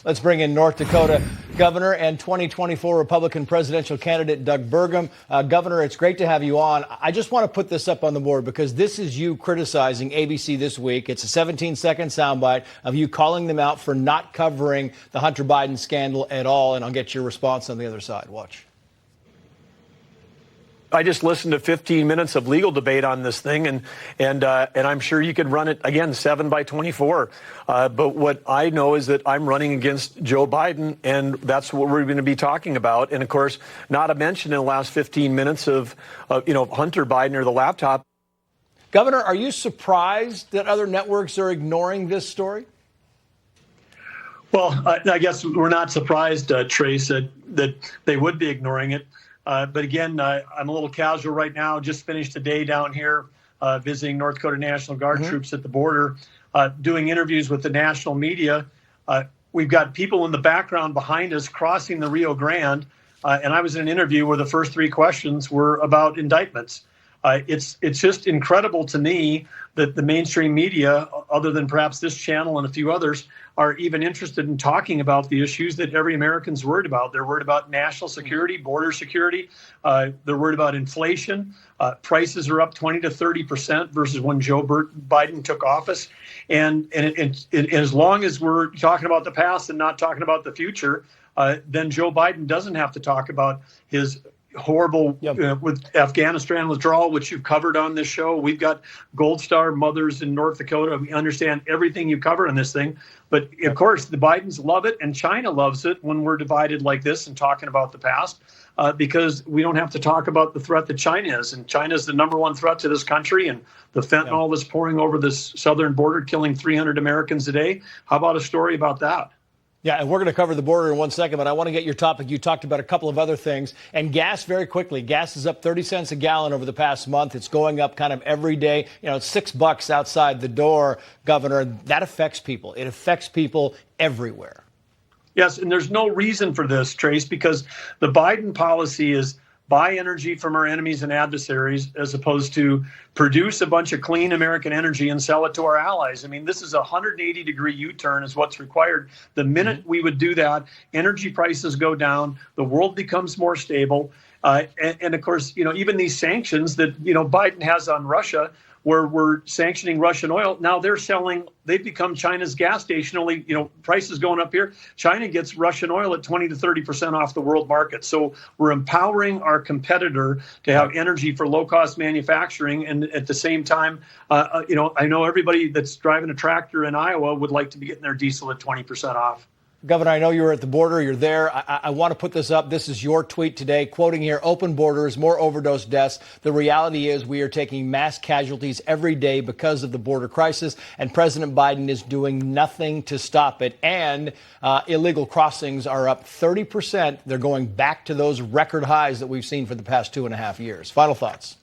Let's bring in North Dakota Governor and 2024 Republican presidential candidate Doug Burgum. Governor, it's great to have you on. I just want to put this up on the board because this is you criticizing ABC this week. It's a 17-second soundbite of you calling them out for not covering the Hunter Biden scandal at all, and I'll get your response on the other side. Watch. I just listened to 15 minutes of legal debate on this thing, and I'm sure you could run it again 7 by 24. But what I know is that I'm running against Joe Biden, and that's what we're going to be talking about. And of course, not a mention in the last 15 minutes of Hunter Biden or the laptop. Governor, are you surprised that other networks are ignoring this story? Well, I guess we're not surprised, Trace, that they would be ignoring it. But again, I'm a little casual right now. Just finished a day down here visiting North Dakota National Guard troops at the border, doing interviews with the national media. We've got people in the background behind us crossing the Rio Grande. And I was in an interview where the first 3 questions were about indictments. It's just incredible to me that the mainstream media, other than perhaps this channel and a few others, are even interested in talking about the issues that every American's worried about. They're worried about national security, border security. They're worried about inflation. Prices are up 20 to 30% versus when Joe Biden took office. And as long as we're talking about the past and not talking about the future, then Joe Biden doesn't have to talk about his horrible with Afghanistan withdrawal, which you've covered on this show. We've got Gold Star mothers in North Dakota. We understand everything you cover on this thing. But of course, the Bidens love it, and China loves it when we're divided like this and talking about the past, because we don't have to talk about the threat that China is. And China is the #1 threat to this country, and the fentanyl that's pouring over this southern border, killing 300 Americans a day. How about a story about that? Yeah, and we're going to cover the border in 1 second, but I want to get your topic. You talked about a couple of other things. And gas, very quickly. Gas is up 30 cents a gallon over the past month. It's going up kind of every day. It's $6 outside the door, Governor. That affects people. It affects people everywhere. Yes, and there's no reason for this, Trace, because the Biden policy is buy energy from our enemies and adversaries as opposed to produce a bunch of clean American energy and sell it to our allies. I mean, this is a 180-degree U-turn is what's required. The minute we would do that, energy prices go down, the world becomes more stable. And of course, even these sanctions that, Biden has on Russia, where we're sanctioning Russian oil. Now they've become China's gas station. Only, prices going up here. China gets Russian oil at 20 to 30% off the world market. So we're empowering our competitor to have energy for low-cost manufacturing. And at the same time, I know everybody that's driving a tractor in Iowa would like to be getting their diesel at 20% off. Governor, I know you were at the border. You're there. I want to put this up. This is your tweet today, quoting here, open borders, more overdose deaths. The reality is we are taking mass casualties every day because of the border crisis, and President Biden is doing nothing to stop it. And illegal crossings are up 30%. They're going back to those record highs that we've seen for the past 2.5 years. Final thoughts.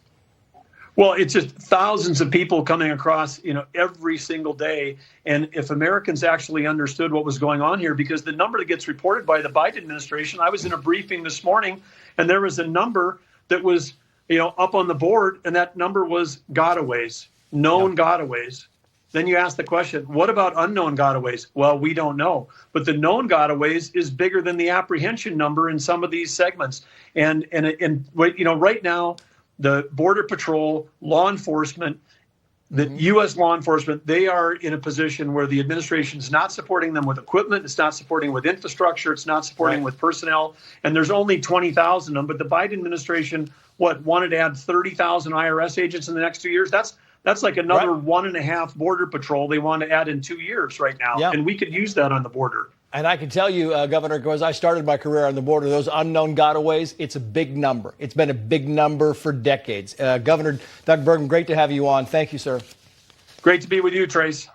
Well, it's just thousands of people coming across, every single day. And if Americans actually understood what was going on here, because the number that gets reported by the Biden administration, I was in a briefing this morning, and there was a number that was, up on the board, and that number was gotaways, known gotaways. Then you ask the question, what about unknown gotaways? Well, we don't know. But the known gotaways is bigger than the apprehension number in some of these segments. And right now, the Border Patrol, law enforcement, the U.S. law enforcement, they are in a position where the administration is not supporting them with equipment. It's not supporting with infrastructure. It's not supporting with personnel. And there's only 20,000 of them. But the Biden administration, wanted to add 30,000 IRS agents in the next 2 years? That's like another 1.5 Border Patrol they want to add in 2 years right now. Yeah. And we could use that on the border. And I can tell you, Governor, because I started my career on the border, those unknown gotaways, it's a big number. It's been a big number for decades. Governor Doug Burgum, great to have you on. Thank you, sir. Great to be with you, Trace.